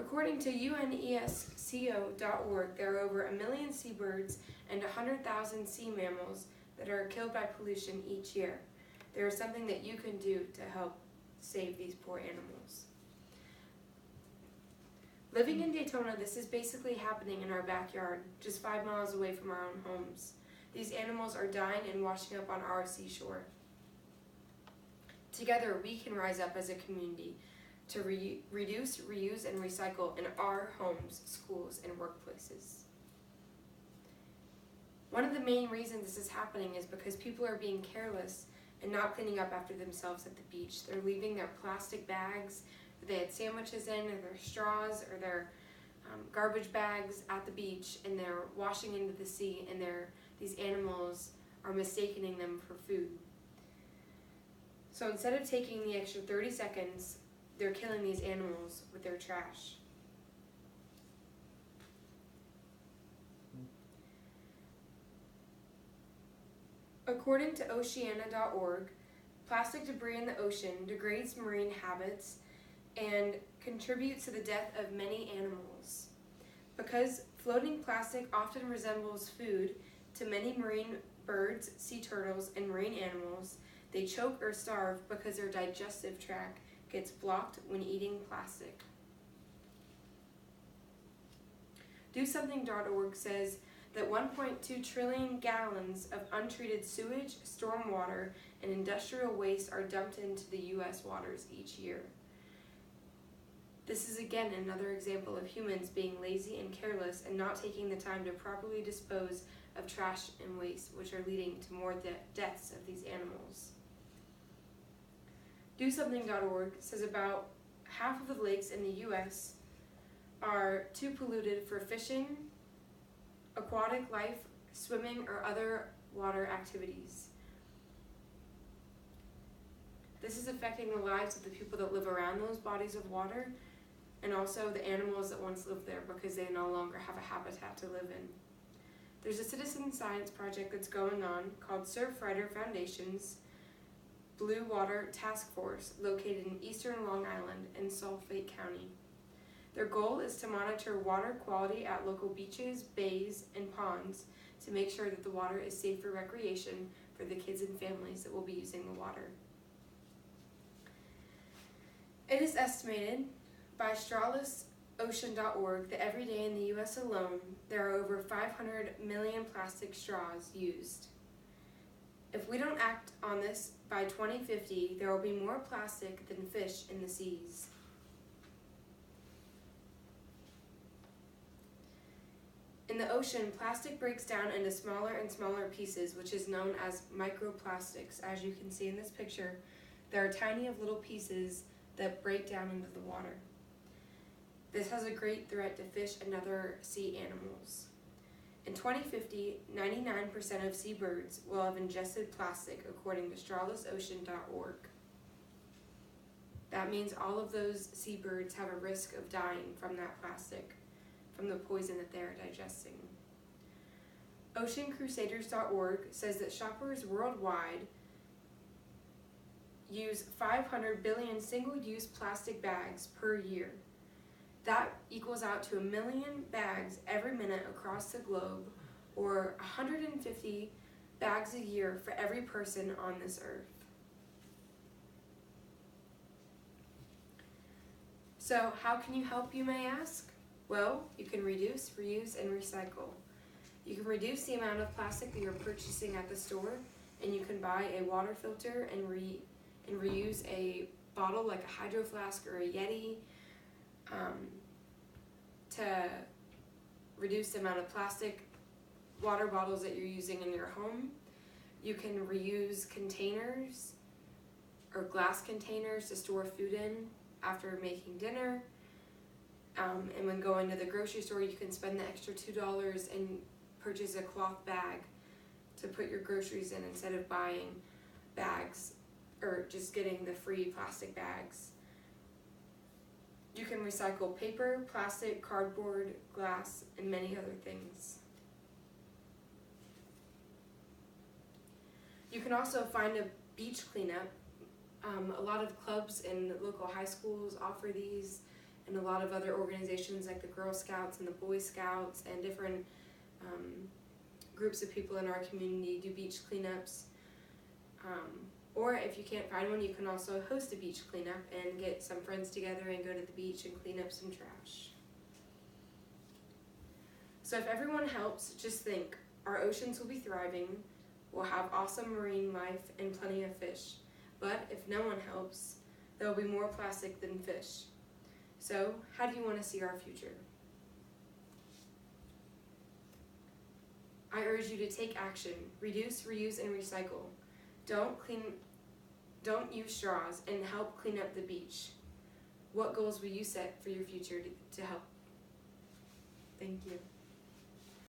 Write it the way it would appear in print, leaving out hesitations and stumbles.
According to UNESCO.org, there are over 1 million seabirds and 100,000 sea mammals that are killed by pollution each year. There is something that you can do to help save these poor animals. Living in Daytona, this is basically happening in our backyard, just 5 miles away from our own homes. These animals are dying and washing up on our seashore. Together, we can rise up as a community to reduce, reuse, and recycle in our homes, schools, and workplaces. One of the main reasons this is happening is because people are being careless and not cleaning up after themselves at the beach. They're leaving their plastic bags that they had sandwiches in, or their straws, or their garbage bags at the beach, and they're washing into the sea, and these animals are mistaking them for food. So instead of taking the extra 30 seconds, they're killing these animals with their trash. According to Oceana.org, plastic debris in the ocean degrades marine habits and contributes to the death of many animals. Because floating plastic often resembles food to many marine birds, sea turtles, and marine animals, they choke or starve because their digestive tract gets blocked when eating plastic. DoSomething.org says that 1.2 trillion gallons of untreated sewage, stormwater, and industrial waste are dumped into the U.S. waters each year. This is again another example of humans being lazy and careless and not taking the time to properly dispose of trash and waste, which are leading to more deaths of these animals. DoSomething.org says about half of the lakes in the U.S. are too polluted for fishing, aquatic life, swimming, or other water activities. This is affecting the lives of the people that live around those bodies of water, and also the animals that once lived there, because they no longer have a habitat to live in. There's a citizen science project that's going on called Surfrider Foundation's Blue Water Task Force, located in eastern Long Island in Suffolk County. Their goal is to monitor water quality at local beaches, bays, and ponds to make sure that the water is safe for recreation for the kids and families that will be using the water. It is estimated by StrawlessOcean.org that every day in the U.S. alone, there are over 500 million plastic straws used. If we don't act on this by 2050, there will be more plastic than fish in the seas. In the ocean, plastic breaks down into smaller and smaller pieces, which is known as microplastics. As you can see in this picture, there are tiny little pieces that break down into the water. This has a great threat to fish and other sea animals. In 2050, 99% of seabirds will have ingested plastic, according to StrawlessOcean.org. That means all of those seabirds have a risk of dying from that plastic, from the poison that they're digesting. OceanCrusaders.org says that shoppers worldwide use 500 billion single-use plastic bags per year. That equals out to 1 million bags every minute across the globe, or 150 bags a year for every person on this earth. So how can you help, you may ask? Well, you can reduce, reuse, and recycle. You can reduce the amount of plastic that you're purchasing at the store, and you can buy a water filter and reuse a bottle like a Hydro Flask or a Yeti, to reduce the amount of plastic water bottles that you're using in your home. You can reuse containers or glass containers to store food in after making dinner. And when going to the grocery store, you can spend the extra $2 and purchase a cloth bag to put your groceries in instead of buying bags or just getting the free plastic bags. You can recycle paper, plastic, cardboard, glass, and many other things. You can also find a beach cleanup. A lot of clubs and local high schools offer these, and a lot of other organizations like the Girl Scouts and the Boy Scouts and different groups of people in our community do beach cleanups. Or if you can't find one, you can also host a beach cleanup and get some friends together and go to the beach and clean up some trash. So if everyone helps, just think, our oceans will be thriving, we'll have awesome marine life and plenty of fish. But if no one helps, there will be more plastic than fish. So how do you want to see our future? I urge you to take action, reduce, reuse, and recycle. Don't use straws, and help clean up the beach. What goals will you set for your future to help? Thank you.